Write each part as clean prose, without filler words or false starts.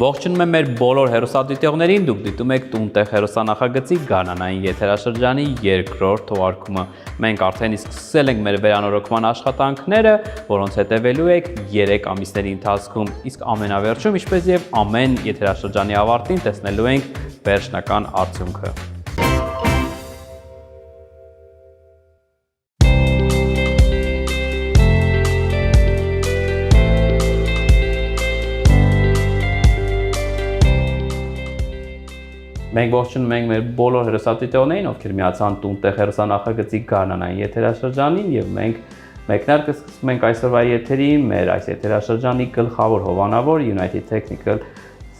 Ողջունում եմ մեր բոլոր հեռուստադիտողներին, դուք դիտում եք «Տուն-տեղ» հեռուստանախագծի գարնանային եթերաշրջանի երկրորդ թողարկումը։ Մենք արդեն իսկ սկսել ենք մեր վերանորոգման աշխատանքները, որոնց հետևելու եք 3 ամիսների ընթացքում, իսկ ամենավերջում, ինչպես եւ ամեն եթերաշրջանի ավարտին, տեսնելու ենք վերջնական արդյունքը։ Մենք ողջունում ենք մեր բոլոր հեռուստադիտողներին, ովքեր միացան «Տուն-տեղ» հեռուստանախագծի գարնանային եթերաշրջանին, եւ մենք մեկնարկը սկսում ենք այսօրվա եթերի մեր այս եթերաշրջանի գլխավոր հովանավոր United Technical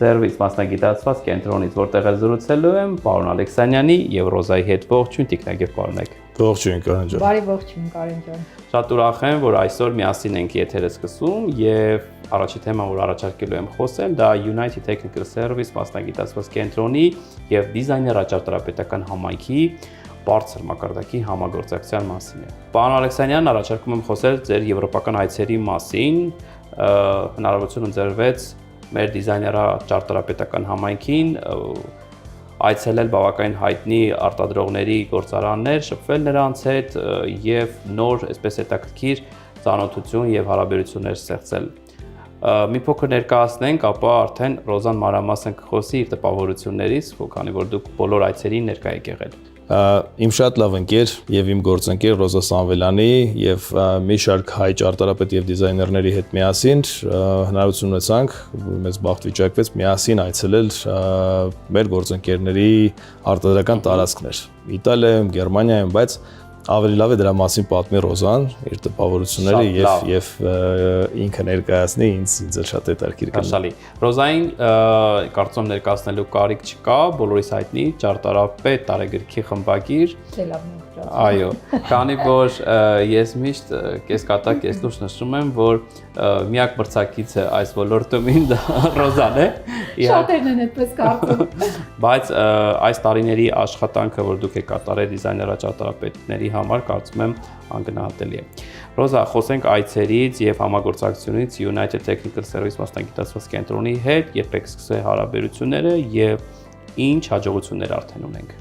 Service մասնագիտացված կենտրոնից, որտեղ զրուցելու եմ պարոն Ալեքսանյանի եւ Ռոզայի հետ։ Ողջույն Տիկնակ եւ պարոնեք։ Ողջույն Կարեն ջան։ Բարի ողջույն Կարեն ջան։ Շատ ուրախ եմ, որ այսօր միասին ենք եթերը սկսում եւ առաջի թեման, որ առաջարկելու եմ խոսել, դա United Technical Service մասնագիտացված կենտրոնի եւ դիզայներ աճառատարապետական համայնքի բարձր մակարդակի համագործակցության մասին է։ Պարոն Ալեքսանյանն առաջարկում եմ խոսել ձեր եվրոպական այցերի մասին, հնարավորություն ընձեռվեց մեր դիզայներ աճառատարապետական համայնքին այցելել բավականին հայտնի արտադրողների գործարաններ, շփվել նրանց հետ եւ նոր, այսպես հետաքրքիր ծանոթություն եւ հարաբերություններ ստեղծել։ Մի փոքր ներկայացնենք, ապա արդեն Ռոզան մանրամասն կխոսի իր տպավորություններից, քանի որ դուք բոլոր այցերին ներկայ եք եղել։ Իմ շատ լավ ընկեր եւ իմ գործընկեր Ռոզա Սամվելյանի եւ մի շարք հայ ճարտարապետ եւ դիզայներների հետ միասին հնարավորություն ունեցանք, մեզ բախտ վիճակվեց միասին այցելել մեր գործընկերների արտադրական տարածքներ Իտալիայում, Գերմանիայում, բայց ավելի լավ է դրա մասին պատմի Ռոզան, իր տպավորությունները եւ ինքը ներկայացնի ինձ շատ հետաքրքիր կլինի։ Ռոզային կարծում ներկայացնելու կարիք չկա, բոլորիս հայտնի ճարտարապետ, տարեգրքի խմբագիր։ Այո, քանի որ ես միշտ կեսկատակ, կեսլուրջ նշում եմ, որ միակ մրցակիցը այս ոլորտում դա Ռոզան է։ Շատերն են այդպես կարծում։ Բայց այս տարիների աշխատանքը, որ դուք եք կատարել դիզայներ աճառատարապետների համար, կարծում եմ անգնահատելի է։ Ռոզա, խոսենք այցերից եւ համագործակցությունից United Technical Service մասնագիտացված կենտրոնի հետ, երբ եք սկսել հարաբերությունները եւ ինչ հաջողություններ արդեն ունենք։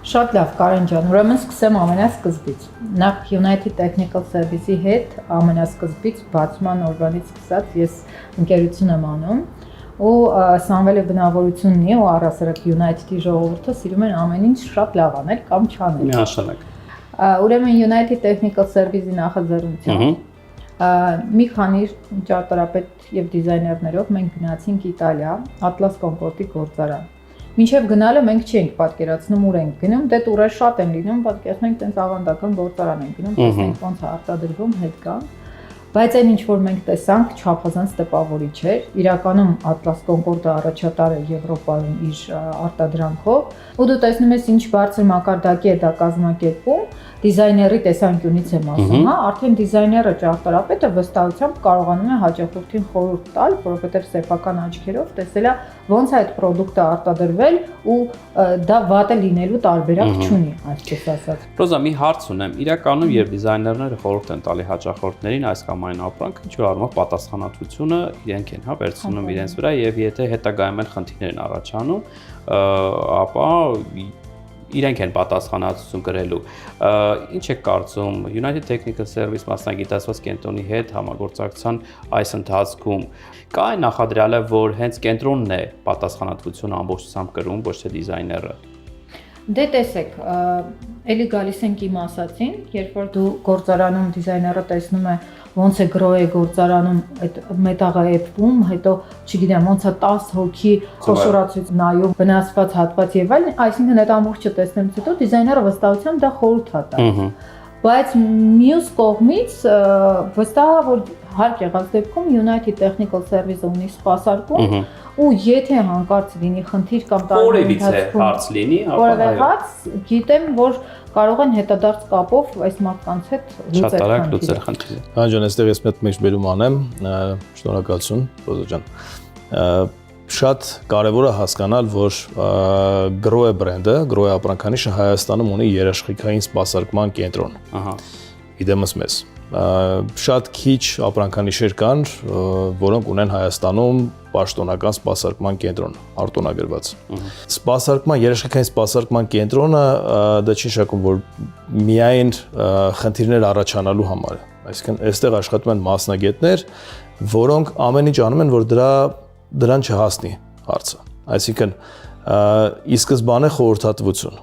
Շատ լավ Կարեն ջան, ուրեմն սկսեմ ամենասկզբից։ Նախ United Technical Service-ի հետ ամենասկզբից բացման օրվանից սկսած ես ընկերություն եմ անում ու Սամվելը բնավորություն ունի ու առասարակ United-ի ժողովուրդը սիրում են ամեն ինչ շատ լավ անել կամ չանել։ Միանշանակ։ Ուրեմն United Technical Service-ի նախաձեռնությամբ մի քանի ճարտարապետ եւ դիզայներներով մենք գնացինք Իտալիա, Atlas Concord-ի գործարան։ Մինչև գնալը մենք չենք պատկերացնում ուր ենք գնում, դե տուրեր շատ են լինում, պատկերացնում ենք տենց ավանդական գործարան ենք գնում, տեսնենք ոնց է արտադրվում, հետ կան։ Բայց այն ինչ որ մենք տեսանք, չափազանց տպավորիչ էր։ Իրականում Atlas Concord-ը առաջատար է Եվրոպայում իր արտադրանքով, ու դու տեսնում ես ինչ բարձր մակարդակի է դա կազմակերպում, դիզայների տեսանկյունից եմ ասում, հա, արդեն դիզայները ճարտարապետը վստահությամբ կարողանում է հաճախորդին խորհուրդ տալ, որովհետև սեփական աչքերով տեսել է ոնց է այդ պրոդուկտը արտադրվել ու դա վատը լինելու տարբերակ չունի, այսպես ասած։ Ռոզա, մի հարց ունեմ։ Իրականում երբ դիզայներները խորհուրդ են տալի հաճախորդներին այս կամ այն ապրանքը, ինչ որ առումով պատասխանատվությունը իրենք են, հա, վերցնում իրենց վրա եւ եթե հետագայում էլ խնդիրներ են առաջանում, ապա իրենք են պատասխանատվություն կրելու։ Ինչ եք կարծում United Technical Service մասնագիտացված կենտրոնի հետ համագործակցության այս ընթացքում կա այն նախադրյալը, որ հենց կենտրոնն է պատասխանատվությունը ամբողջությամբ կրում, ոչ թե դիզայները։ Դե տեսեք, էլի գալիս ենք իմ ասացին, երբ որ դու գործարանում դիզայները տեսնում է ոնց է գրոյ է գործարանում այդ մետաղը էփում, հետո չգիտեմ ոնց է 10 հոգի խոշորացույց նայում, վնասված հատված եւ այլն, այսինքն այդ ամբողջը տեսնելուց հետո դիզայները վստահությամբ դա խորհուրդ է տալիս։ Բայց մյուս կողմից վստահ որ հարկ եղած դեպքում United Technical Service-ը ունի սպասարկում ու եթե հանկարծ լինի խնդիր կամ տարբեր հարց լինի, որևէ հարց, գիտեմ որ կարող են հետադարձ կապով այս մարդկանց հետ լուծել խնդիրը։ Անջան, այստեղ ես մեծ բերում անեմ, շնորհակալություն, Ռոզա ջան։ Շատ կարևոր է հասկանալ, որ Grohe բրենդը, Grohe ապրանքանիշը Հայաստանում ունի երաշխիքային սպասարկման կենտրոն։ Իդեմս մեզ։ Շատ քիչ ապրանքանիշեր կան, որոնք ունեն Հայաստանում պաշտոնական սպասարկման կենտրոն, արտոնագրված։ Սպասարկման, երաշխիքային սպասարկման կենտրոնը դա չի նշանակում, որ միայն խնդիրներ առաջանալու համար է։ Այսինքն, այստեղ աշխատում են մասնագետներ, որոնք ամեն ինչ անում են, որ դրան չհասնի հարցը։ Այսինքն, ի սկզբանե խորհրդատվություն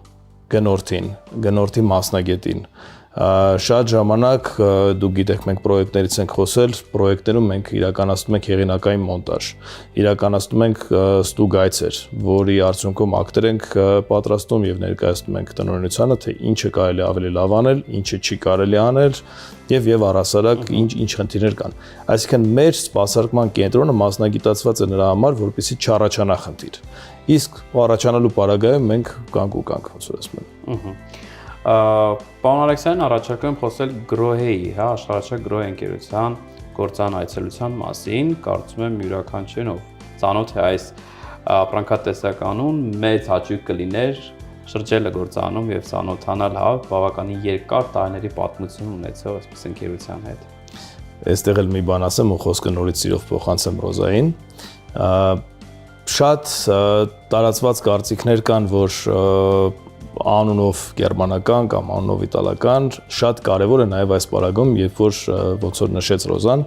գնորդի մասնագետին։ Շատ ժամանակ դուք գիտեք մենք պրոյեկտներից ենք խոսել, պրոյեկտերում մենք իրականացնում ենք հեղինակային մոնտաժ, իրականացնում ենք ստուգ այցեր, որի արդյունքում ակտեր ենք պատրաստում եւ ներկայացնում ենք տնօրինությանը, թե ինչը կարելի ավելի լավ անել, ինչը չի կարելի անել եւ առհասարակ ինչ խնդիրներ կան։ Այսինքն մեր սպասարկման կենտրոնը մասնագիտացված է նրա համար, որպեսզի չառաջանա խնդիր։ Իսկ առաջանալու պարագայում մենք կանք ու կանք ոնց որ ասում եմ։ Պարոն Ալեքսյան, առաջարկում եմ խոսել Grohe-ի, աշխարհահռչակ Grohe ընկերության գործան այցելության մասին, կարծում եմ յուրաքանչյուրն ով ծանոթ է այս ապրանքատեսականուն մեծ հաճույք կլիներ շրջելը գործանում եւ ծանոթանալ բավականին երկար տարիների պատմություն ունեցող այսպես ընկերության հետ։ Այստեղ էլ մի բան ասեմ ու խոսքը նորից սիրով փոխանցեմ Ռոզային։ Շատ տարածված կարծիքներ կան, որ անունով գերմանական կամ անունով իտալական շատ կարևոր է նաև այս պարագայում, երբ որ ոնց որ նշեց Ռոզան,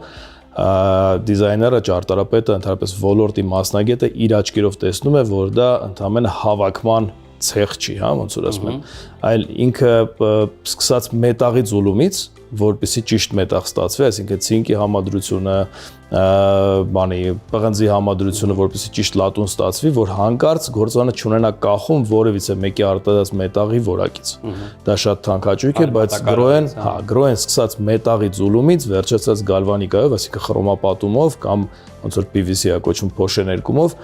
դիզայները, ճարտարապետը, ընդհանրապես ոլորտի մասնագետը իր աչքերով տեսնում է, որ դա ընդհանրապես հավաքման ցեխ չի, ոնց որ ասում եմ, այլ ինքը սկսած մետաղի ձուլումից, որպեսզի ճիշտ մետաղ ստացվի, այսինքն ցինկի համադրությունը, պղնձի համադրությունը, որպեսզի ճիշտ լատուն ստացվի, որ հանկարծ գործանը չունենա կախում որևիցե մեկի արտադրած մետաղի որակից։ Դա շատ թանկաճույք է, բայց Grohe-ն սկսած մետաղի ձուլումից, վերջացած գալվանիկայով, այսինքն խրոմապատումով կամ ոնց որ PVC-ա կոչվում փոշե ներկումով,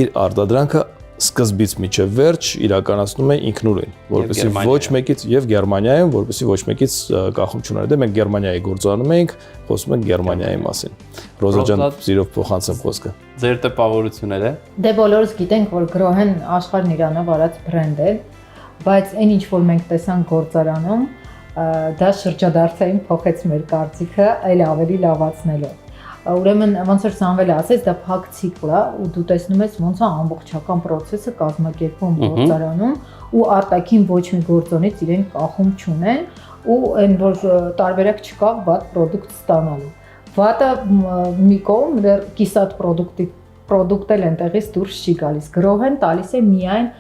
իր արտադրանքը սկզբից մինչև վերջ իրականացնում է ինքնուրույն, որպեսզի ոչ մեկից եւ Գերմանիայում, որպեսզի ոչ մեկից կախում չունենա։ Դե մենք Գերմանիայի գործանում ենք, խոսում ենք Գերմանիայի մասին։ Ռոզա ջան, սիրով փոխանցեմ խոսքը։ Ձեր տպավորությունները։ Դե բոլորս գիտենք, որ Grohe-ն աշխարհն իրանով արած բրենդ է, բայց այն ինչ որ մենք տեսանք գործարանում, դա շրջադարձային փոխեց մեր կարծիքը, այլ ավելի լավացնելով։ Ուրեմն ոնց որ Սամվելը ասեց, դա փակ ցիկլ է ու դու տեսնում ես ոնց է ամբողջական process-ը կազմակերպվում գործարանում ու արտաքին ոչ մի գործոնից իրեն կախում չունեն ու այն որ տարբերակ չկա վատ product ստանալու։ Վատը մի կողմ դեռ կիսատ product էլ այնտեղից դուրս չի գալիս։ Grohe-ն տալիս է միայն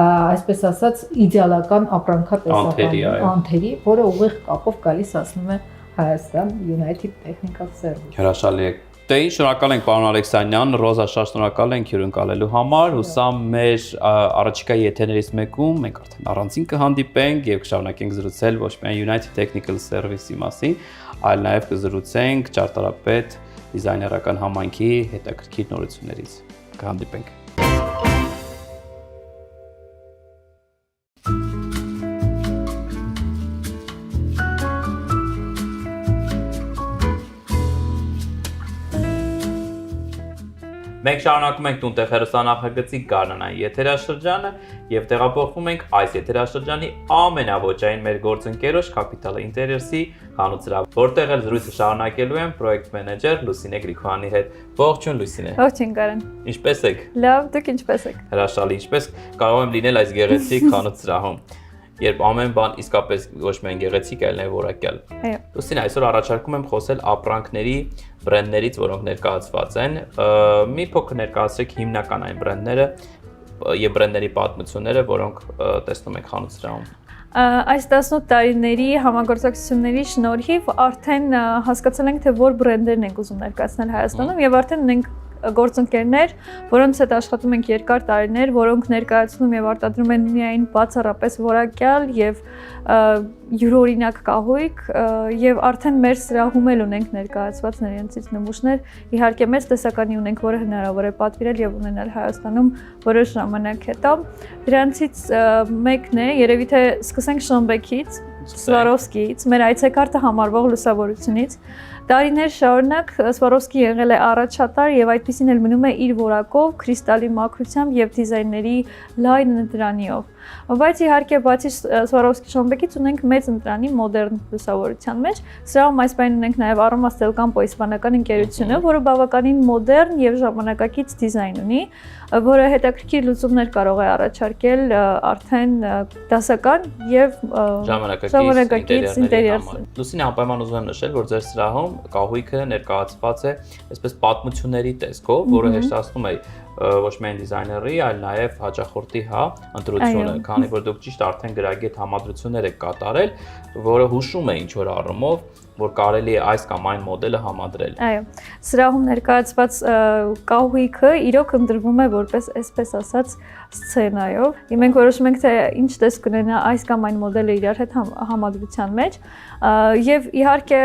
այսպես ասած իդեալական ապրանքատեսական անթերի, որը ուղիղ կապով գալիս ասնում է Հայաստան United Technical Service։ Հրաշալի է։ Դե շնորհակալ ենք պարոն Ալեքսանյան, Ռոզա շատ շնորհակալ ենք հյուրընկալելու համար։ Հուսամ մեր առաջիկա եթերներից մեկում մենք արդեն առանցին կհանդիպենք եւ կշարունակենք զրուցել ոչ միայն United Technical Service-ի մասին, այլ նաեւ կզրուցենք ճարտարապետ դիզայներական համայնքի հետաքրքիր նորություններից։ Կհանդիպենք։ Մենք շարունակում ենք տունտեղ հեռուստանախագծի գարնանային եթերաշրջանը եւ տեղափոխվում ենք այս եթերաշրջանի ամենաոճային մեր գործընկերոջ Capital Interiors-ի խանութսրահ, որտեղ էլ զրույցը շարունակելու եմ պրոյեկտ մենեջեր Լուսինե Գրիգորյանի հետ։ Ողջույն Լուսինե։ Ողջույն Կարեն։ Ինչպե՞ս եք։ Լավ, դուք ինչպե՞ս եք։ Հրաշալի, ինչպես կարող եմ լինել այս գեղեցիկ խանութսրահում, երբ ամեն բան իսկապես ոչ միայն գեղեցիկ, այլ նաև որակյալ։ Այո։ Լուսինե, այսօր առաջարկում եմ խոսել ապրանքների բրենդներից, որոնք ներկայացված են։ Մի փոքր ներկայացրեք հիմնական այն բրենդները եւ բրենդների պատմությունները, որոնք տեսնում եք խանութսրահում։ Այս 18 տարիների համագործակցությունների շնորհիվ արդեն հասկացել ենք, թե որ բրենդերն ենք ուզում ներկայացնել Հայաստանում եւ արդեն ունենք գործընկերներ, որոնց հետ աշխատում ենք երկար տարիներ, որոնք ներկայացնում եւ արտադրում են միայն բացառապես որակյալ եւ յուրօրինակ կահույք եւ արդեն մեր սրահում էլ ունենք ներկայացված նրանցից նմուշներ, իհարկե մեծ տեսականի ունենք, որը հնարավոր է պատվիրել եւ ունենալ Հայաստանում որոշ ժամանակ հետո։ Դրանցից մեկն է, երևի թե սկսենք Շոմբեքից, Սվարովսկիից, մեր այցեքարտը համարվող լուսավորությունից։ Տարիներ շարունակ Սվարովսկի եղել է առաջատար եւ այդպեսին էլ մնում է իր որակով, քրիստալի մաքրությամբ եւ դիզայների լայն ընտրանիով։ Բայց իհարկե բացի Սվարովսկի Շոմբեկից ունենք մեծ ընտրանի մոդեռն լուսավորության մեջ։ Սրահում այս բան ունենք նաեւ Aromas del Campo իսպանական ընկերությունը, որը բավականին մոդեռն եւ ժամանակակից դիզայն ունի, որը հետաքրքիր լուծումներ կարող է առաջարկել արդեն դասական եւ ժամանակակից ինտերիեր։ Լուսինե, անպայման ուզում եմ նշել, որ ձեր սրահում կահույքը ներկայացված է այսպես պատմությունների տեսքով, որը հեշտացնում է ոչ միայն դիզայների, այլ նաև հաճախորդի ընտրությունը, քանի որ դուք ճիշտ արդեն գրագետ համադրություններ եք կատարել, որը հուշում է ինչ որ առումով, որ կարելի է այս կամ այն մոդելը համադրել։ Այո, սրահում ներկայացված կահույքը իրոք ընտրվում է որպես այսպես ասած սցենայով։ Մենք որոշում ենք թե ինչ տեսք կունենա այս կամ այն մոդելը իրար հետ համադրության մեջ, եւ իհարկե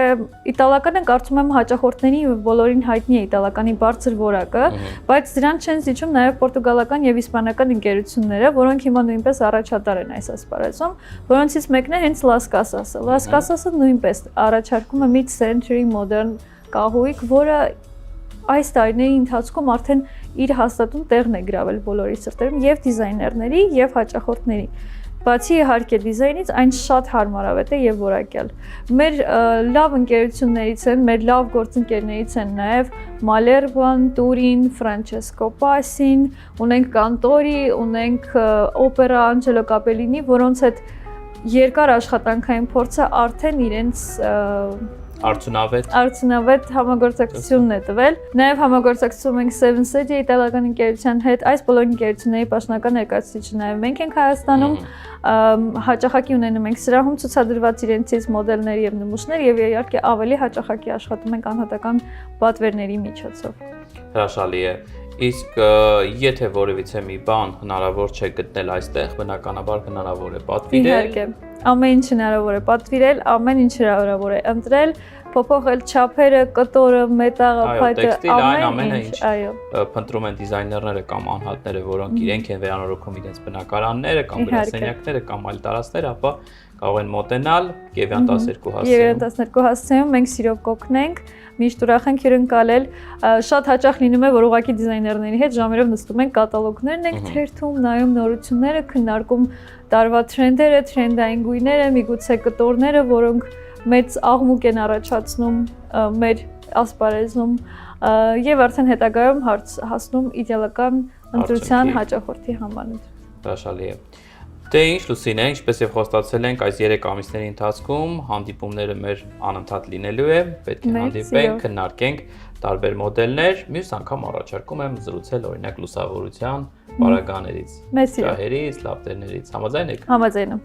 իտալականը կարծում եմ հաճախորդների բոլորին հայտնի է իտալականի բարձր որակը, բայց դրան չեն զիջում նաեւ պորտուգալական եւ իսպանական ընկերությունները, որոնք հիմա նույնպես առաջատար են այս ասպարեզում, որոնցից մեկն է հենց Las Casas-ը։ Las Casas-ը նույնպես առաջարկում է mid-century modern կահույք, որը այս տարիների ընթացքում արդեն իր հաստատուն տեղն է գրավել բոլորի սրտերում եւ դիզայներների եւ հաճախորդների։ Բացի իհարկե դիզայնից, այն շատ հարմարավետ է եւ որակյալ։ Մեր լավ ընկերություններից են, մեր լավ գործընկերներից են նաեւ Malerban, Turin, Francesco Passin, ունենք Կանտորի, ունենք Opera Angelo Capellini, որոնց հետ երկար աշխատանքային փորձը արդեն իրենց արդյունավետ համագործակցությունն է տվել։ Նաև համագործակցում ենք Seven Sedia իտալական ընկերության հետ, այս բոլոր ընկերությունների պաշտոնական ներկայացուցիչը նաև մենք ենք Հայաստանում, հաճախակի ունենում ենք սրահում ցուցադրված իրենցից մոդելներ եւ նմուշներ եւ իհարկե ավելի հաճախակի աշխատում ենք անհատական պատվերների միջոցով։ Հրաշալի է։ Իսկ եթե որևիցե մի բան հնարավոր չէ գտնել այստեղ, բնականաբար հնարավոր է պատվիրել։ Իհարկե, ամեն ինչ հնարավոր է պատվիրել, ամեն ինչ հնարավոր է ընտրել, փոփոխել չափերը, կտորը, մետաղը, փայտը, ամեն ինչ, այո։ Փնտրում են դիզայներները կամ անհատները, որոնք իրենք են վերանորոգում իրենց բնակարանները կամ գրասենյակները կամ այլ տարածքներ, ապա կարող են մոտենալ Գևյան 12 հասցեում։ Գևյան 12 հասցեում մենք սիրով կօգնենք, միշտ ուրախ ենք հյուրընկալել։ Շատ հաճախ լինում է, որ ուղղակի դիզայներների հետ ժամերով նստում ենք, կատալոգներն ենք թերթում, նայում նորությունները, քննարկում տարվա թրենդերը, թրենդային գույները, միգուցե կտորները, որոնք մեծ աղմուկ են առաջացնում մեր ասպարեզում եւ արդեն հետագայում հասնում իդեալական ընտրության հաճախորդի համար։ Հրաշալի է։ Դե ինչ Լուսինե, ինչպես եւ խոստացել ենք, այս 3 ամիսների ընթացքում հանդիպումները մեր անընդհատ լինելու է, պետք է հանդիպենք, քննարկենք տարբեր մոդելներ, մյուս անգամ առաջարկում եմ զրուցել օրինակ լուսավորության պարագաներից, ջահերից, լապտերներից, համաձայն եք։ Համաձայն եմ։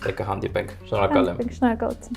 Դե կհանդիպենք։ Շնորհակալ եմ։ Շնորհակալություն։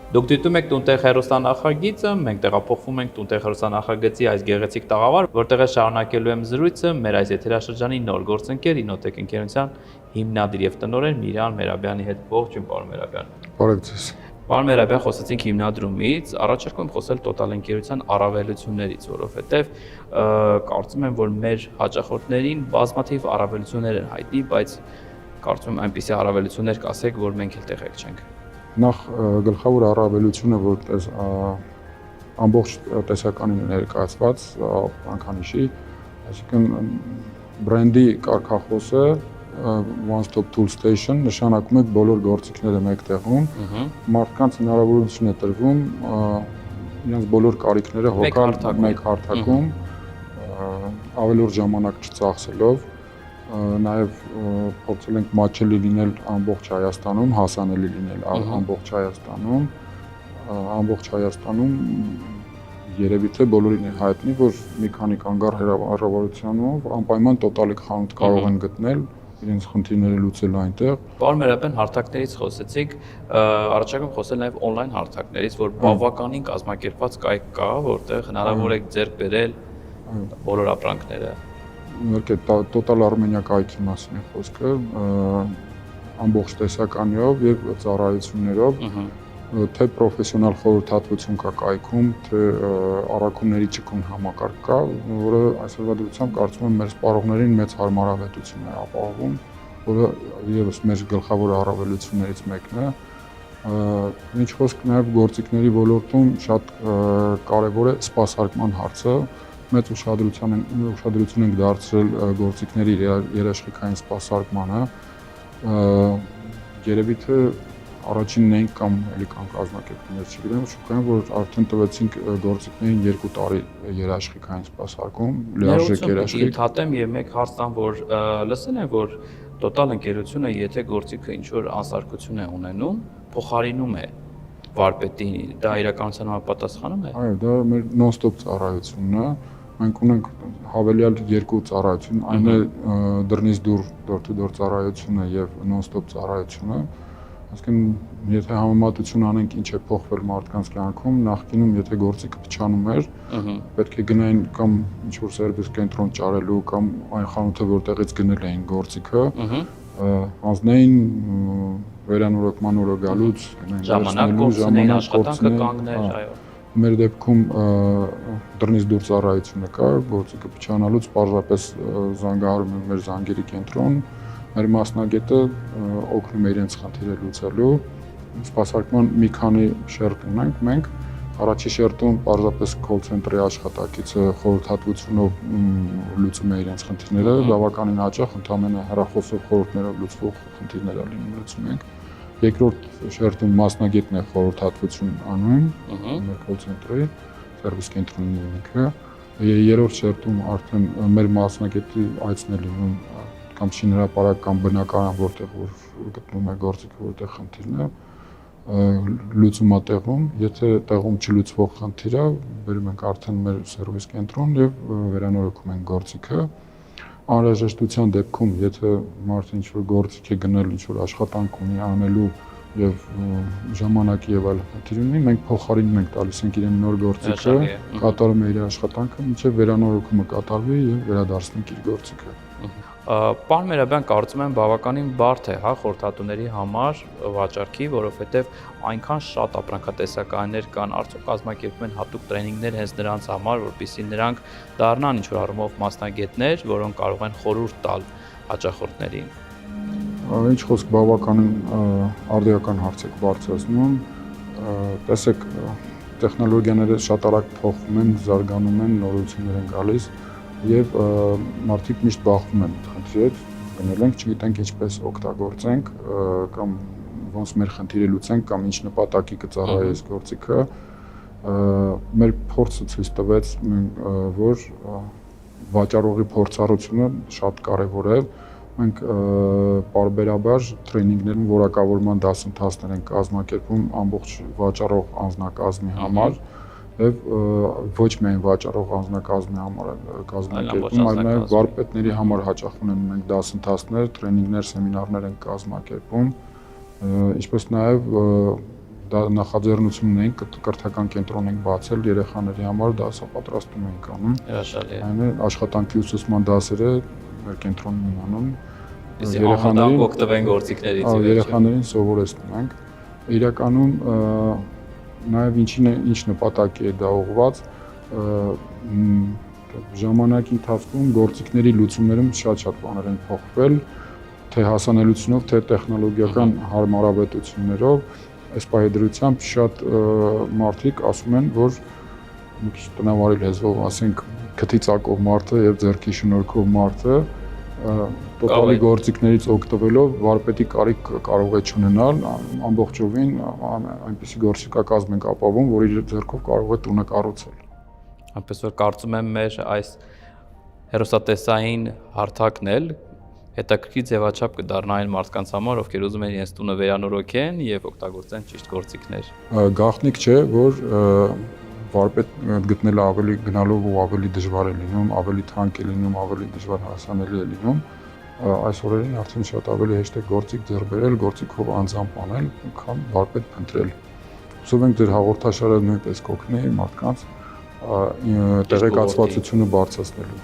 Դուք դիտում եք Տունտեղ հեռուստանախագիծը, մենք տեղափոխվում ենք Տունտեղ հեռուստանախագծի այս գեղեցիկ տաղավար, որտեղ շարունակելու եմ զրույցը մեր այս եթերաշրջանի նոր գործընկեր Inotech ընկերության հիմնադիր եւ տնօրեն Միրան Մերաբյանի հետ։ Ողջույն, պարոն Մերաբյան։ Բարև ձեզ։ Պարոն Մերաբյան, խոսեցինք հիմնադրումից, առաջարկում եմ խոսել Total ընկերության առավելություններից, որովհետեւ կարծում եմ, որ մեր հաճախորդներին բազմաթիվ առավելություններ են հայտնի, բայց կարծում եմ այնպիսի առավելություններ կասեք, որ մենք էլ տեղյակ չենք։ Նախ գլխավոր առավելությունը, որ ամբողջ տեսականին ներկայացված անքանիշի, այսինքն բրենդի կարգախոսը One Stop Tool Station նշանակում է բոլոր գործիքները մեկ տեղում, մարդկանց հնարավորություն է տրվում իրենց բոլոր կարիքները հոգալ մեկ հարթակում, ավելորդ ժամանակ չծախսելով, նաև փորձել ենք մատչելի լինել ամբողջ Հայաստանում, հասանելի լինել ամբողջ Հայաստանում, երևի թե բոլորին է հայտնի, որ մի քանի կանգառ հեռավորությունով անպայման Total-ի խանութ կարող են գտնել իրենց խնդիրները լուծելու այնտեղ։ Պարոն Մերաբյան, հարթակներից խոսեցիք, առաջարկում խոսել նաև on-line հարթակներից, որ բավականին կազմակերպված կայք կա, որտեղ հնարավոր է ձեռք բերել բոլոր ապրանքները։ Իհարկե Total Armenia կայքի մասին է խոսքը, ամբողջ տեսականիով եւ ծառայություններով, թե պրոֆեսիոնալ խորհրդատվություն կա կայքում, թե առաքումների ճկուն համակարգ կա, որը այսօրվա դրությամբ կարծում եմ մեր սպառողներին մեծ հարմարավետություն է ապահովում, որը եւս մեր գլխավոր առավելություններից մեկն է։ Ինչ խոսք նաեւ գործիքների ոլորտում շատ կարեւոր է սպասարկման հարցը, մեծ ուշադրություն ենք դարձրել գործիքների երաշխիքային սպասարկմանը, երևի թե առաջինն ենք կամ էլի կան կազմակերպություններ, չգիտեմ, շուկայում, որ արդեն տվեցինք գործիքներին 2 տարի երաշխիքային սպասարկում, լիարժեք երաշխիք։ Հատեմ եւ մեկ հարց տամ, որ լսել եմ, որ Total ընկերությունը, եթե գործիքը ինչ-որ անսարքություն է ունենում, փոխարինում է վարպետին, դա իրականության համապատասխանում է։ Այո, դա մեր non-stop ծառայությունն է։ Մենք ունենք հավելյալ 2 ծառայություն, այն է դռնից դուր door-to-door ծառայությունը եւ non-stop ծառայությունը։ Այսինքն, եթե համեմատություն անենք ինչ է փոխվել մարդկանց կյանքում, նախկինում եթե գործիքը փչանում էր, պետք է գնային կամ ինչ-որ սերվիս կենտրոն ճարելու կամ այն խանութը, որտեղից գնել էին գործիքը, հանձնեին վերանորոգման օրը գալուց, ժամանակ կորցնեին, աշխատանքը կանգներ, այո։ Մեր դեպքում դռնից դուր ծառայությունը կա, գործիքը փչանալուց պարզապես զանգահարում են մեր զանգերի կենտրոն, մեր մասնագետը օգնում է իրենց խնդիրը լուծելու, սպասարկման մի քանի շերտ ունենք մենք, առաջի շերտում պարզապես call center-ի աշխատակիցը խորհրդատվությունով լուծում է իրենց խնդիրները, բավականին հաճախ ընդհանրապես հեռախոսով խորհուրդներով լուծվող խնդիրներ լուծում ենք։ Երկրորդ շերտում մասնագետն է խորհրդատվություն անում, մեր call center-ի, սերվիս կենտրոնի ինքը։ Երրորդ շերտում արդեն մեր մասնագետի այցն է լինում կամ շինհրապարակ կամ բնակարան, որտեղ որ գտնվում է գործիքը, որտեղ խնդիրն է, լուծումա տեղում, եթե տեղում չլուծվող խնդիր է, բերում ենք արդեն մեր սերվիս կենտրոն եւ վերանորոգում ենք գործիքը։ Անհրաժեշտության դեպքում, եթե մարդը ինչ-որ գործիք է գնել, ինչ-որ աշխատանք ունի անելու, եւ ժամանակի եւ այլ խնդիր ունի, մենք փոխարինում ենք տալիս ենք իրեն նոր գործիքը, կատարում է իր աշխատանքը, մինչեւ վերանորոգումը կատարվի եւ վերադարձնենք իր գործիքը։ Պարմերաբյան կարծում եմ բավականին բարդ է, հա, խորհրդատուների համար վաճառքի, որովհետև այնքան շատ ապրանքատեսականներ կան, արդյոք կազմակերպում են հատուկ տրեյնինգներ հենց նրանց համար, որպեսզի նրանք դառնան ինչ-որ առումով մասնագետներ, որոնք կարող են խորհուրդ տալ հաճախորդներին։ Ինչ խոսք բավականին արդիական հարց եք բարձրացնում, տեսեք, տեխնոլոգիաները շատ արագ փոխվում են, զարգանում են, նորություններ են գալիս եւ մարդիկ միշտ բախվում են խնդրի հետ, գնել ենք, չգիտենք ինչպես օգտագործենք կամ ոնց մեր խնդիրը լուծենք կամ ինչ նպատակի կծառայի այս գործիքը։ Մեր փորձը ցույց տվեց, որ վաճառողի փորձառությունը շատ կարեւոր է։ Մենք պարբերաբար տրեյնինգներում որակավորման դասընթացներ են կազմակերպում ամբողջ վաճառող անձնակազմի համար եւ ոչ միայն վաճառող անձնակազմի համար կազմակերպում, այլ նաեւ վարպետների համար հաճախ ունենում ենք դասընթացներ, տրեյնինգներ, սեմինարներ են կազմակերպում, ինչպես նաեւ դա նախաձեռնություն ունենք, կրթական կենտրոն ենք բացել երեխաների համար, դասապատրաստում ենք անում։ Հրաշալի է։ Այն է աշխատանքի ուսուցման դասերը մեր կենտրոնում են անում։ Երեխաներին օգտվեն գործիքներից։ Երեխաներին սովորեցնում ենք։ Իրականում նաև ինչ նպատակի է դա ուղղված, ժամանակի ընթացքում գործիքների լուծումներում շատ բաներ են փոխվել, թե հասանելիությունով, թե տեխնոլոգիական հարմարավետություններով, այս պահեդրությամբ շատ մարդիկ ասում են, որ մի քիչ տնավարի լեզվով ասենք քթի ծակող մարդը եւ ձեռքի շնորհքով մարդը տոտալի գործիքներից օգտվելով վարպետի կարիք կարող է չունենալ, ամբողջովին այնպիսի գործիքակազմ ենք ապավում, որ իր ձեռքով կարող է տունը կառուցել։ Այնպես որ կարծում եմ մեր այս հերոսատեսային հարթակն էլ հետաքրքիր ձևաչափ կդառնա այն մարդկանց համար, ովքեր ուզում են իրենց տունը վերանորոգեն եւ օգտագործեն ճիշտ գործիքներ։ Գաղտնիք չէ, որ վարպետ գտնելը ավելի գնալով ու ավելի դժվար է լինում, ավելի թանկ է լինում, ավելի դժվար հասանելի է լինում։ Այս օրերին արդեն շատ ավելի հեշտ է գործիք ձեռք բերել, գործիքով անձամբ անել, քան վարպետ փնտրել։ Հուսով ենք ձեր հաղորդաշարը նույնպես կօգնի մարդկանց տեղեկացվածությունը բարձրացնելու։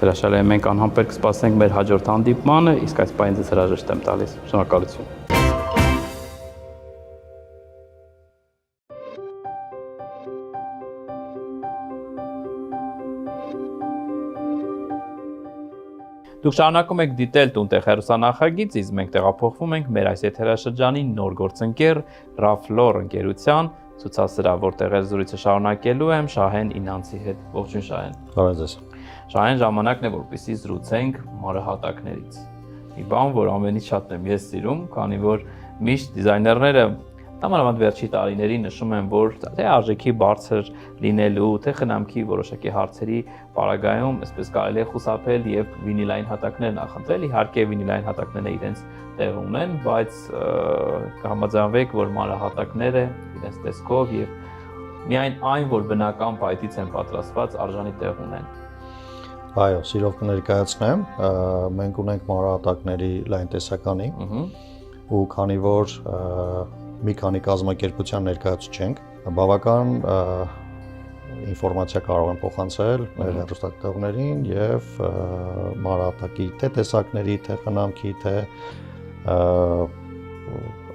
Հրաշալի է, մենք անհամբեր կսպասենք մեր հաջորդ հանդիպմանը, իսկ այս պահին ձեզ հրաժեշտ եմ տալիս։ Շնորհակալություն։ Դուք շարունակում եք դիտել Տունտեղ հեռուստանախագիծ, իսկ մենք տեղափոխվում ենք մեր այս եթերաշրջանի նոր գործընկեր Raflor ընկերության ցուցասրահ, որտեղ այս զրույցը շարունակելու եմ Շահեն Ինանցի հետ։ Ողջույն Շահեն։ Բարև ձեզ։ Շահեն, ժամանակն է, որպեսզի զրուցենք մանրահատակներից։ Մի բան, որ ամենից շատն եմ ես սիրում, քանի որ միշտ դիզայներները Համարավանդ վերջի տարիներին նշում են, որ թե արժեքի բարձր լինելու, թե խնամքի որոշակի հարցերի պարագայում այսպես կարելի է խուսափել եւ վինիլային հատակներ նախընտրել։ Իհարկե վինիլային հատակները իրենց տեղ ունեն, բայց կհամաձայնվեք, որ մանրահատակները իրենց տեսքով եւ միայն այն, որ բնական փայտից են պատրաստված, արժանի տեղ ունեն։ Այո, սիրով կներկայացնեմ, մենք ունենք մանրահատակների լայն տեսականի, ու քանի որ մի քանի կազմակերպության ներկայացուցիչ չենք, բավական ինֆորմացիա կարող են փոխանցել մեր հեռուստադիտողներին եւ մանրահատակի թե տեսակների, թե խնամքի, թե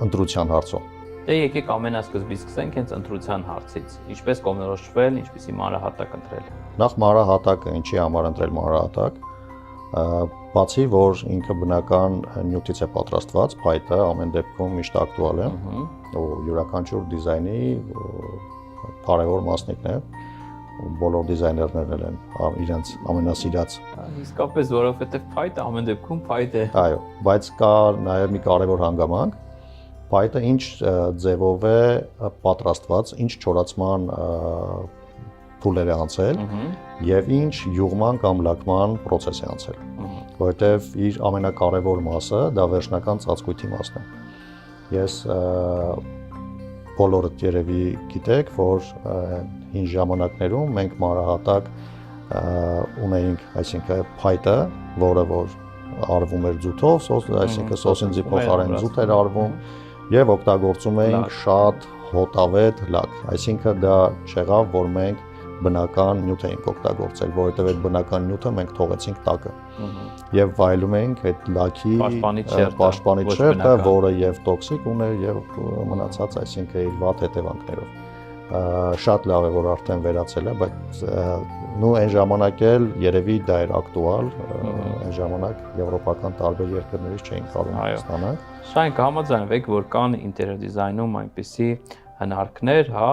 ընտրության հարցով։ Դե եկեք ամենասկզբից սկսենք հենց ընտրության հարցից։ Ինչպես կողմնորոշվել, ինչպիսի մանրահատակ ընտրել։ Նախ մանրահատակը ինչի համար ընտրել մանրահատակ, բացի որ ինքը բնական նյութից է պատրաստված, փայտը ամեն դեպքում միշտ ակտուալ է, ու յուրաքանչյուր դիզայնի կարևոր մասնիկն է, բոլոր դիզայներներն են իրենց ամենասիրած։ Իսկապես, որովհետև փայտը ամեն դեպքում փայտ է։ Այո, բայց կա նաև մի կարևոր հանգամանք, փայտը ինչ ձևով է պատրաստված, ինչ չորացման փուլեր է անցել եւ ինչ յուղման կամ լակման process է անցել, որովհետեւ իր ամենակարևոր մասը դա վերջնական ծածկույթի մասն է։ Ես բոլորդ երևի գիտեք, որ հին ժամանակներում մենք մանրահատակ ունեինք, այսինքն փայտը, որը որ արվում էր ձուտով, այսինքն սոսինձի փոխարեն ձուտ էր արվում եւ օգտագործում էինք շատ հոտավետ լակ, այսինքն դա չեղավ, որ մենք բնական նյութ էինք օգտագործել, որովհետեւ այդ բնական նյութը մենք թողեցինք տակը։ Եվ վայելում էինք այդ լաքի պաշտպանիչ շերտը, որը եւ տոքսիկ ուներ եւ մնացած, այսինքն իր վատ հետևանքներով։ Շատ լավ է, որ արդեն վերացել է, բայց նու այն ժամանակ էլ երևի դա էր ակտուալ, այն ժամանակ եվրոպական տարբեր երկրներից չէին կարող ստանալ։ Շայն կհամաձայնվեք, որ կան ինտերիեր դիզայնում այնպիսի հնարքներ, հա,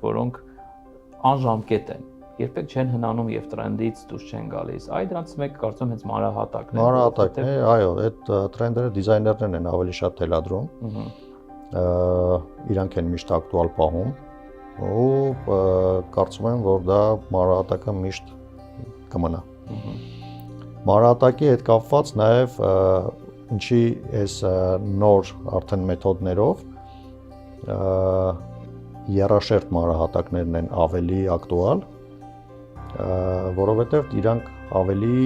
որոնք անժամկետ են, երբեք չեն հնանում եւ տրենդից դուրս չեն գալիս։ Այ դրանից մեկը կարծում եմ հենց մանրահատակն է։ Մանրահատակն է, այո, այդ տրենդերը դիզայներներն են ավելի շատ թելադրում։ Իրանք են միշտ ակտուալ պահում ու կարծում եմ, որ դա մանրահատակը միշտ կմնա։ Մանրահատակի հետ կապված նաեւ ինչի այս նոր արդեն մեթոդներով երաշերտ մանրահատակներն են ավելի ակտուալ, որովհետև իրանք ավելի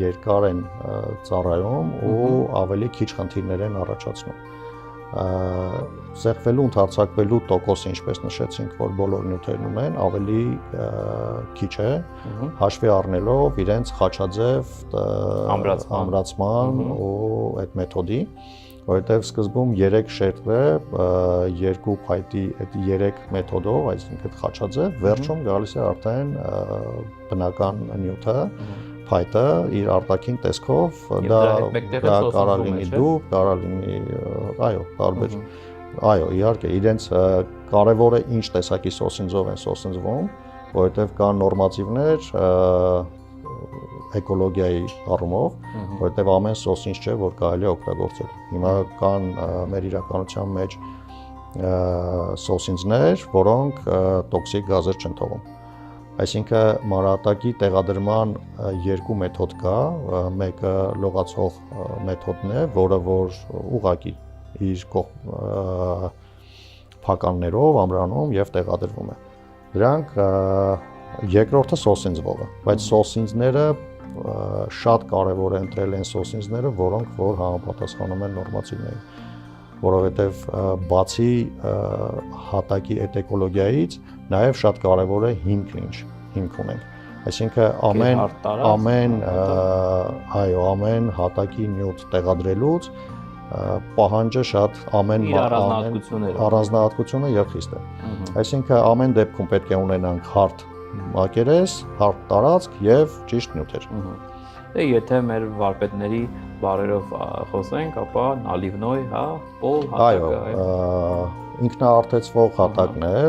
երկար են ծառայում ու ավելի քիչ խնդիրներ են առաջացնում։ Սեղմվելու, ընդարձակվելու տոկոսը, ինչպես նշեցինք, որ բոլոր նյութերն ունեն, ավելի քիչ է, հաշվի առնելով իրենց խաչաձև ամրացման ու այդ մեթոդի, որովհետև սկզբում 3 շերտը, 2 փայտի այդ 3 մեթոդով, այսինքն խաչաձև, վերջում գալիս է արդեն բնական նյութը, փայտը իր արտաքին տեսքով, դա կարա լինի դուբ, կարա լինի, այո, տարբեր, այո, իհարկե, իրենց կարևորը ինչ տեսակի սոսինձով են սոսինձվում, որովհետև կան նորմատիվներ էկոլոգիայի առումով, որովհետև ամեն սոսինձ չէ, որ կարելի է օգտագործել։ Հիմա կան մեր իրականության մեջ սոսինձներ, որոնք տոքսիկ գազեր չեն թողում։ Այսինքն մանրահատակի տեղադրման 2 մեթոդ կա, մեկը լողացող մեթոդն է, որը որ ուղղակի իր փականներով ամրանում եւ տեղադրվում է։ Դրանք երկրորդը սոսինձվողը, բայց սոսինձները շատ կարևոր է ընտրել այն սոսինձները, որոնք որ համապատասխանում են նորմատիվներին, որովհետև բացի հատակի այդ էկոլոգիայից նաև շատ կարևոր է հիմքն ինչ հիմք ունենք։ Այսինքն ամեն հատակի նյութ տեղադրելուց պահանջը շատ առանձնահատկությունը եւ խիստ է։ Այսինքն ամեն դեպքում պետք է ունենանք հարթ մակերես, հարթ տարածք եւ ճիշտ նյութեր։ Եթե մեր վարպետների բառերով խոսենք, ապա նալիվնոյ, հա, պոլ հատակը։ Այո, ինքնաարթեցվող հատակն է,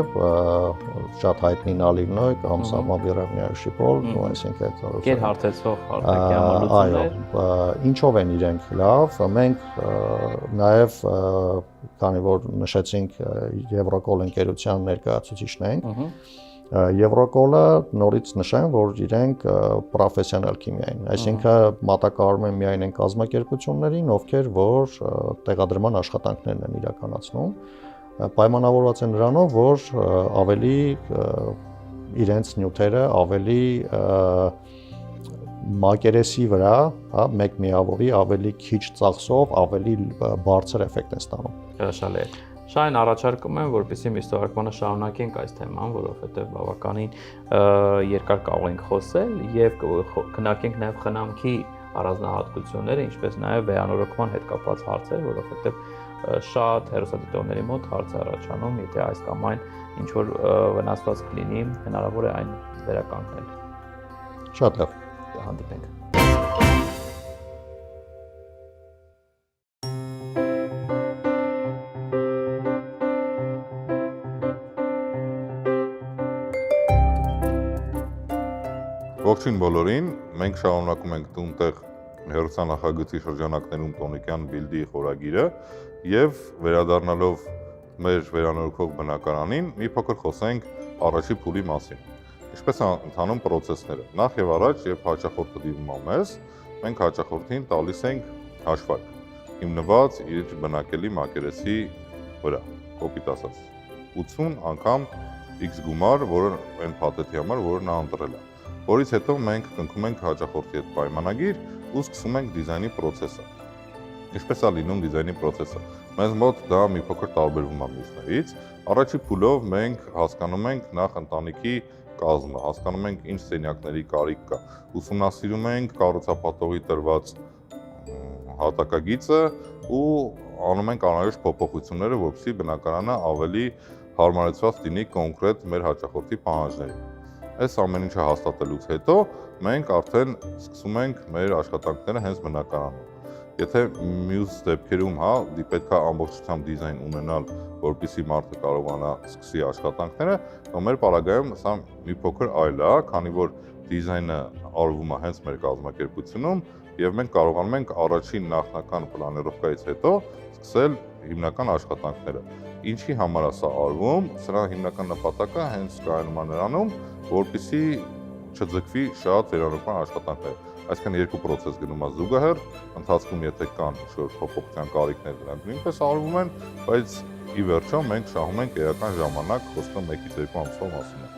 շատ հայտնի նալիվնոյ կամ սամաբիրավնյայ պոլ, այսինքն գերհարթեցվող հատակի համալուծումներ։ Այո, ինչով են իրենք լավ, մենք նաև քանի որ նշեցինք Եվրոկոլ ընկերության ներկայացուցիչն ենք, Եվրոկոլը նորից նշեմ, որ իրենք պրոֆեսիոնալ քիմիա են, այսինքն մատակարարում են միայն այն կազմակերպություններին, ովքեր որ տեղադրման աշխատանքներն են իրականացնում, պայմանավորված են նրանով, որ ավելի իրենց նյութերը ավելի մակերեսի վրա, հա, մեկ միավորի ավելի քիչ ծախսով ավելի բարձր էֆեկտ են ստանում։ Հրաշալի է։ Շայն առաջարկում եմ, որպեսզի միշտ թողարկմանը շարունակենք այս թեման, որովհետև բավականին երկար կարող ենք խոսել եւ քննարկենք նաեւ խնամքի առանձնահատկությունները, ինչպես նաեւ վերանորոգման հետ կապված հարցեր, որովհետև շատ հեռուստադիտողների մոտ հարց է առաջանում, եթե այս կամ այն ինչ որ վնասված կլինի, հնարավոր է այն վերականգնել։ Շատ լավ։ Հանդիպենք։ Ողջույն բոլորին, մենք շարունակում ենք տունտեղ հերոսանախագծի շրջանակներում տոնիկյան բիլդի խորագիրը եւ վերադառնալով մեր վերանորոգող բնակարանին մի փոքր խոսենք առաջի փուլի մասին։ Ինչպես են ընթանում process-ները։ Նախ եւ առաջ, երբ հաճախորդը դիմում է մեզ, մենք հաճախորդին տալիս ենք հաշվարկ, հիմնված իր բնակելի մակերեսի վրա, կոպիտ ասած 80 անգամ X գումար, որը այն փաթեթի համար, որը նա ընտրել է։ Որից հետո մենք կնքում ենք հաճախորդի հետ պայմանագիր ու սկսում ենք դիզայնի process-ը։ Ինչպես է լինում դիզայնի process-ը։ Մեզ մոտ դա մի փոքր տարբերվում է մյուսներից։ Առաջի փուլով մենք հասկանում ենք նախ ընտանիքի կազմը, հասկանում ենք ինչ սենյակների կարիք կա, ուսումնասիրում ենք կառուցապատողի տրված հատակագիծը ու անում ենք անհրաժեշտ փոփոխությունները, որպեսզի բնակարանը ավելի հարմարեցված լինի կոնկրետ մեր հաճախորդի պահանջներին։ Այս ամեն ինչը հաստատելուց հետո մենք արդեն սկսում ենք մեր աշխատանքները հենց բնակարանում։ Եթե մյուս դեպքերում, պետք է ամբողջությամբ դիզայն ունենալ, որպեսզի մարդը կարողանա սկսի աշխատանքները, તો մեր պարագայում սա մի փոքր այլ է, քանի որ դիզայնը արվում է հենց մեր կազմակերպությունում եւ մենք կարողանում ենք առաջին նախնական պլանիրովկայից հետո սկսել հիմնական աշխատանքները։ Ինչի համար է սա արվում, սրա հիմնական նպատակը հենց կայանում է նրանում, որպեսզի չձգվի շատ վերանորոգման աշխատանքներ։ Այսինքն երկու process գնում է զուգահեռ, ընթացքում եթե կան ինչ-որ փոփոխության կարիքներ, դրանք նույնպես արվում են, բայց ի վերջո մենք շահում ենք էական ժամանակ, խոսքը 1-ից 2 ամսվա մասին է։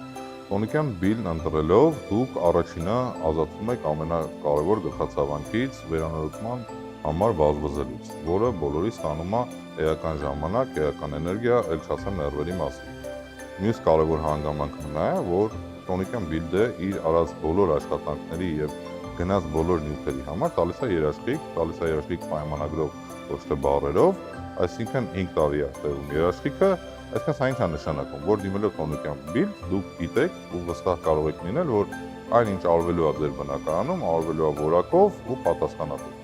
Տոնիկյան բիլն ընտրելով դուք առաջինը ազատվում եք ամենակարևոր գլխացավանքից վերանորոգման համար բազբզելուց, որը բոլորի ստանում է էական ժամանակ, էական էներգիա, ել չասեմ ներվերի մասին։ Մյուս կարևոր հանգամանքը նա է, որ տոնիկյան բիլդը իր արած բոլոր աշխատանքների եւ գնաց բոլոր նյութերի համար տալիս է երաշխիք պայմանագրով, ոչ թե բառերով, այսինքն 5 տարի է տևում երաշխիքը, այսինքն սա ինչ է նշանակում, որ դիմելով տոնիկյան բիլդ դուք գիտեք ու վստահ կարող եք լինել, որ այն ինչ արվելու է ձեր բնակարանում, արվելու է որակով ու պատասխանատու։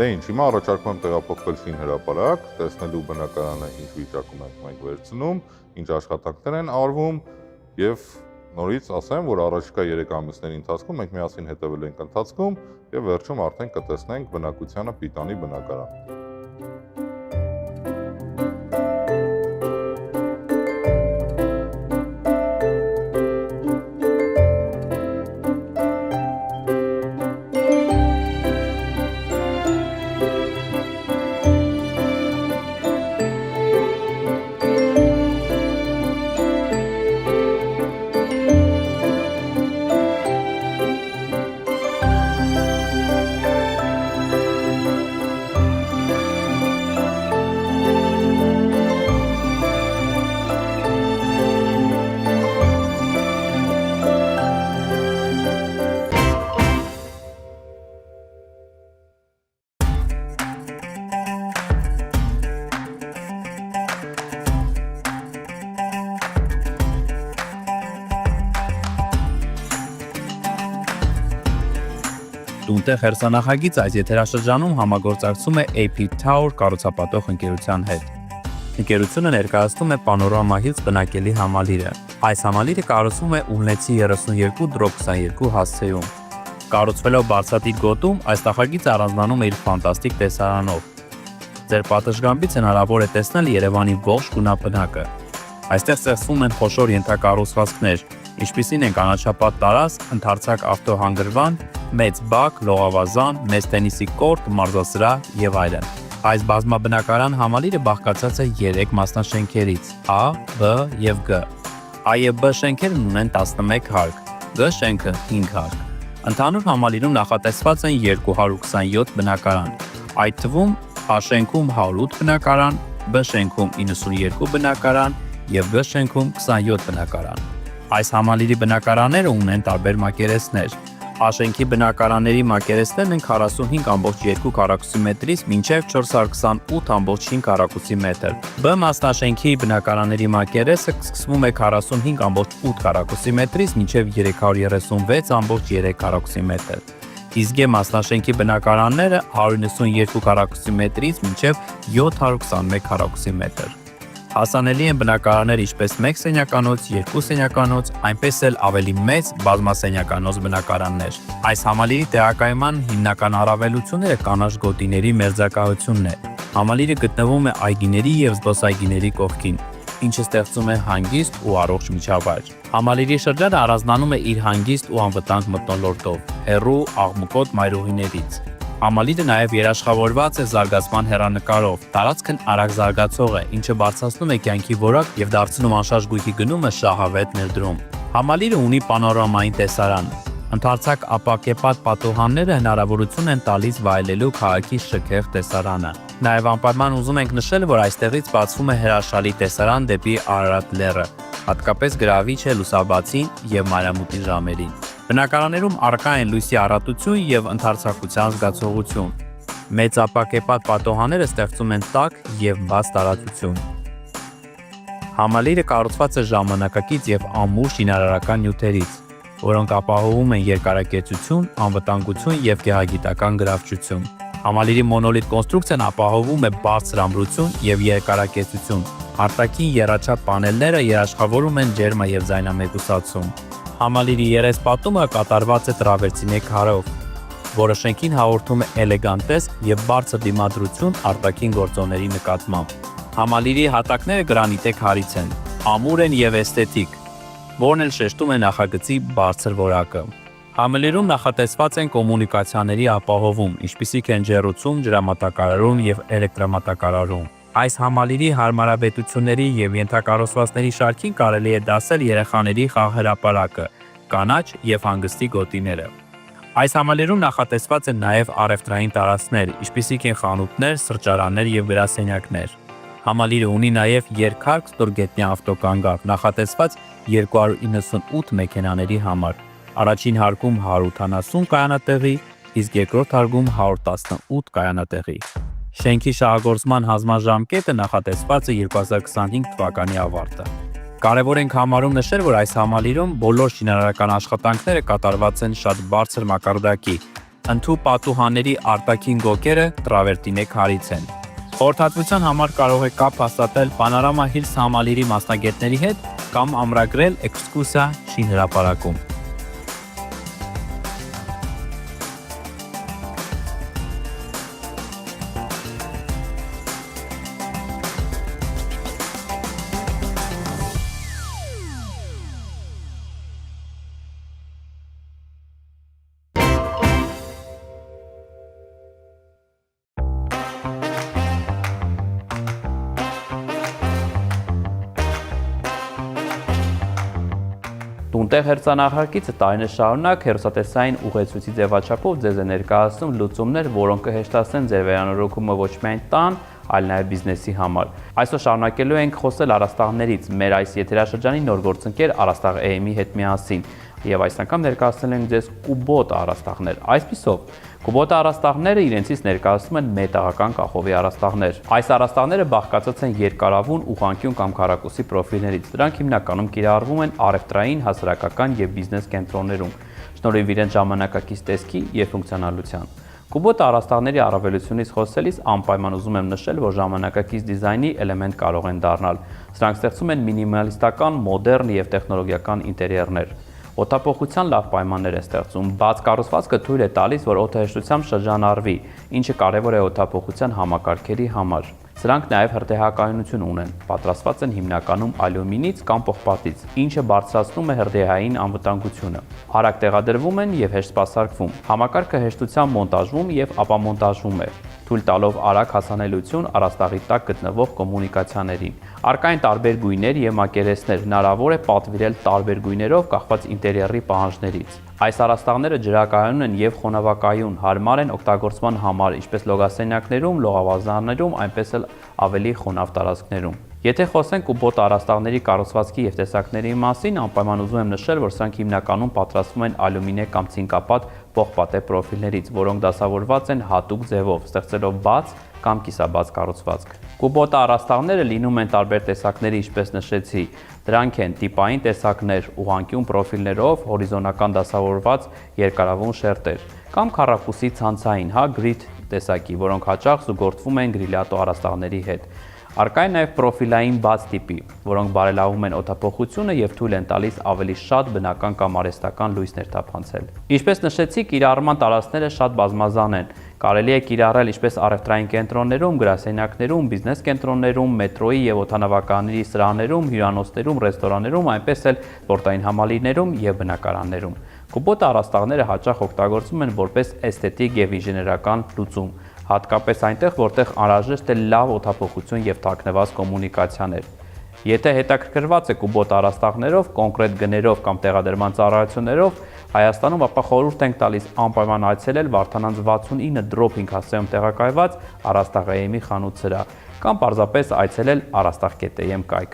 Դե ինչ, հիմա առաջարկում եմ տեղափոխվել շինհրապարակ, տեսնելու բնակարանը ինչ վիճակում ենք մենք վերցնում, ինչ աշխատանքներ են արվում եւ նորից ասեմ, որ առաջիկա 3 ամիսների ընթացքում մենք միասին հետևել ենք ընթացքում եւ վերջում արդեն կտեսնենք բնակությանը պիտանի բնակարան։ Տունտեղ հերթանախագիծ այս եթերաշրջանում համագործակցում է AP Tower կառուցապատող ընկերության հետ։ Ընկերությունը ներկայացնում է Պանորամահից բնակելի համալիրը։ Այս համալիրը կառուցվում է Ուլնեցի 32/22 հասցեում։ Կառուցվելով բարձրատիպ գոտում, այս նախագիծը առանձնանում է իր ֆանտաստիկ տեսարանով։ Ձեր պատշգամբից հնարավոր է տեսնել Երևանի ողջ գունաբնակը։ Այստեղ ստեղծվում են խոշոր ենթակառուցվածքներ, ինչպիսին են կանաչապատ տարածք, ընդարձակ ավտոհանգրվան, մեծ բակ, լողավազան, մեծ տենիսի կորտ, մարզասրահ եւ այլն։ Այս բազմաբնակարան համալիրը բաղկացած է 3 մասնաշենքերից՝ A, B եւ G։ A եւ B շենքերն ունեն 11 հարկ, G շենքը 5 հարկ։ Ընդհանուր համալիրում նախատեսված են 227 բնակարան, այդ թվում A շենքում 108 բնակարան, B շենքում 92 բնակարան եւ G շենքում 27 բնակարան։ Այս համալիրի բնակարանները ունեն տարբեր մակերեսներ։ Աշենքի բնակարանների մակերեսներն են 45.2 քառակուսիմետրից մինչև 428.5 քառակուսիմետր։ B մասնաշենքի բնակարանների մակերեսը սկսվում է 45.8 քառակուսիմետրից մինչև 336.3 քառակուսիմետր։ Իսկ G մասնաշենքի բնակարանները 192 քառակուսիմետրից մինչև 721 քառակուսիմետր։ Հասանելի են բնակարաններ ինչպես 1 սենյականոց, 2 սենյականոց, այնպես էլ ավելի մեծ բազմասենյականոց բնակարաններ։ Այս համալիրի տեղակայման հիմնական առավելությունները կանաչ գոտիների մերձակայությունն է։ Համալիրը գտնվում է այգիների եւ զբոսայգիների կողքին, ինչը ստեղծում է հանգիստ ու առողջ միջավայր։ Համալիրի շրջանը առանձնանում է իր հանգիստ ու անվտանգ մթնոլորտով, հեռու աղմուկոտ մայրուղիներից։ Համալիրը նաև երաշխավորված է զարգացման հեռանկարով։ Տարածքն արագ զարգացող է, ինչը բարձրացնում է կյանքի որակ եւ դարձնում անշարժ գույքի գնումը շահավետ ներդրում։ Համալիրը ունի պանորամային տեսարան։ Ընդարձակ ապակեպատ պատուհանները հնարավորություն են տալիս վայելելու քաղաքի շքեղ տեսարանը։ Նաև անպայման ուզում ենք նշել, որ այստեղից բացվում է հրաշալի տեսարան դեպի Արարատ լեռը, հատկապես գրավիչ է լուսաբացին եւ մանրամուտի ժամերին։ Բնակարաններում առկա են լույսի առատություն եւ ընդարձակության զգացողություն։ Մեծ ապակեպատ պատուհանները ստեղծում են տաք եւ բաց տարածություն։ Համալիրը կառուցված է ժամանակակից եւ ամուր շինարարական նյութերից, որոնք ապահովում են երկարակեցություն, անվտանգություն եւ գեղագիտական գրավչություն։ Համալիրի մոնոլիթ կոնստրուկցիան ապահովում է բարձր ամրություն եւ երկարակեցություն։ Արտաքին եռաչափ պանելները երաշխավորում են ջերմա եւ ձայնամեկուսացում։ Համալիրի երեսպատումը կատարված է տրավերտինե քարով, որը շենքին հաղորդում է էլեգանտեսկ եւ բարձր դիմադրություն արտաքին գործոնների նկատմամբ։ Համալիրի հատակները գրանիտե քարից են, ամուր են եւ էսթետիկ, որն էլ շեշտում է նախագծի բարձր որակը։ Համալիրում նախատեսված են կոմունիկացիաների ապահովում, ինչպիսիք են ջեռուցում, ջրամատակարարում եւ էլեկտրամատակարարում։ Այս համալիրի հարմարավետությունների եւ ենթակառուցվածքների շարքին կարելի է դասել երեխաների խաղահրապարակը, կանաչ եւ հանգստի գոտիները։ Այս համալիրում նախատեսված են նաեւ առևտրային տարածքներ, ինչպիսիք են խանութներ, սրճարաններ եւ գրասենյակներ։ Համալիրը ունի նաեւ երկհարկ ստորգետնյա ավտոկանգառ, նախատեսված 298 մեքենաների համար։ Առաջին հարկում 180 կայանատեղի, իսկ երկրորդ հարկում 118 կայանատեղի։ Շենքի շահագործման հանձնաժամկետը նախատեսված է 2025 թվականի ավարտը։ Կարևոր ենք համարում նշել, որ այս համալիրում բոլոր շինարարական աշխատանքները կատարված են շատ բարձր մակարդակի։ Ընդհու պատուհանների արտաքին գոգերը տրավերտինե քարից են։ Խորհրդատվության համար կարող եք կապ հաստատել Panorama Hills համալիրի մասնագետների հետ կամ ամրագրել էքսկուրսիա շինհրապարակում։ Տունտեղ հերցանախագիծը տարիներ շարունակ հերոսատեսային ուղեցույցի ձևաչափով ձեզ է ներկայացնում լուծումներ, որոնք կհեշտացնեն ձեր վերանորոգումը ոչ միայն տան, այլ նաև բիզնեսի համար։ Այսօր շարունակելու ենք խոսել առաստաղներից մեր այս եթերաշրջանի նոր գործընկեր Առաստաղ AM-ի հետ միասին, եւ այս անգամ ներկայացնել ենք ձեզ կուբոտ առաստաղներ։ Այսպիսով, կուբոտ առաստաղները իրենցից ներկայացնում են մետաղական կախովի առաստաղներ։ Այս առաստաղները բաղկացած են երկարավուն, ուղղանկյուն կամ քառակուսի պրոֆիլներից։ Դրանք հիմնականում կիրառվում են առևտրային, հասարակական եւ բիզնես կենտրոններում, շնորհիվ իրենց ժամանակակից տեսքի եւ ֆունկցիոնալության։ Կուբոտ առաստաղների առավելությունից խոսելիս անպայման ուզում եմ նշել, որ ժամանակակից դիզայնի էլեմենտ կարող են դառնալ։ Սրանք ստեղծում են մինիմալիստական, մոդեռն եւ տեխնոլոգիական ինտերիերներ։ Օդափոխության լավ պայմաններ է ստեղծում, բաց կառուցվածքը թույլ է տալիս, որ օդահեշտությամբ շրջանառվի, ինչը կարևոր է օդափոխության համակարգերի համար։ Սրանք նաև հրդեհակայունություն ունեն, պատրաստված են հիմնականում ալյումինից կամ պողպատից, ինչը բարձրացնում է հրդեհային անվտանգությունը։ Արագ տեղադրվում են եւ հեշտ սպասարկվում։ Համակարգը հեշտությամբ մոնտաժվում եւ ապամոնտաժվում է, թույլ տալով արագ հասանելիություն առաստաղի տակ գտնվող կոմունիկացիաներին։ Առկա են տարբեր գույներ եւ մակերեսներ, հնարավոր է պատվիրել տարբեր գույներով կախված ինտերիերի պահանջներից։ Այս առաստաղները ջրակայուն են եւ խոնավակայուն, հարմար են օգտագործման համար, ինչպես լոգասենյակներում, լողավազաններում, այնպես էլ ավելի խոնավ տարածքներում։ Եթե խոսենք կուբոտ առաստաղների կառուցվածքի եւ տեսակների մասին, անպայման ուզում եմ նշել, որ սրանք հիմնականում պատրաստվում են ալյումինե կամ ցինկապատ պողպատե պրոֆիլներից, որոնք դասավորված են հատուկ ձևով, ստեղծելով բաց կամ կիսաբաց կառուցվածք։ Կուբոտ առաստաղները լինում են տարբեր տեսակների, ինչպես նշեցի, դրանք են տիպային տեսակներ, ուղղանկյուն պրոֆիլներով, հորիզոնական դասավորված երկարավուն շերտեր, կամ քառակուսի ցանցային, գրիդ տեսակի, որոնք հաճախ զուգորդվում են գրիլյատո առաստաղների հետ։ Առկա է նաև պրոֆիլային բաց տիպի, որոնք բարելավում են օդափոխությունը եւ թույլ են տալիս ավելի շատ բնական կամ արհեստական լույսներ թափանցել։ Ինչպես նշեցի, կիրառման տարածքները շատ բազմազան են։ Կարելի է կիրառել ինչպես առևտրային կենտրոններում, գրասենյակներում, բիզնես կենտրոններում, մետրոյի եւ օդանավականների սրահներում, հյուրանոցներում, ռեստորաններում, այնպես էլ սպորտային համալիրներում եւ բնակարաններում։ Կուբոտ առաստաղները հաճախ օգտագործվում են որպես էսթետիկ եւ ինժեներական լուծում, հատկապես այնտեղ, որտեղ անհրաժեշտ է լավ օդափոխություն եւ թաքնված կոմունիկացիաներ։ Եթե հետաքրքրված եք կուբոտ առաստաղներով, կոնկրետ գներով կամ տեղադրման ծառայություններով, Հայաստանում ապա խորհուրդ ենք տալիս անպայման այցելել Վարդանանց 69 Dropping հասցեում տեղակայված Արաստաղ.am-ի խանութ սրահ կամ պարզապես այցելել arastagh.am կայք։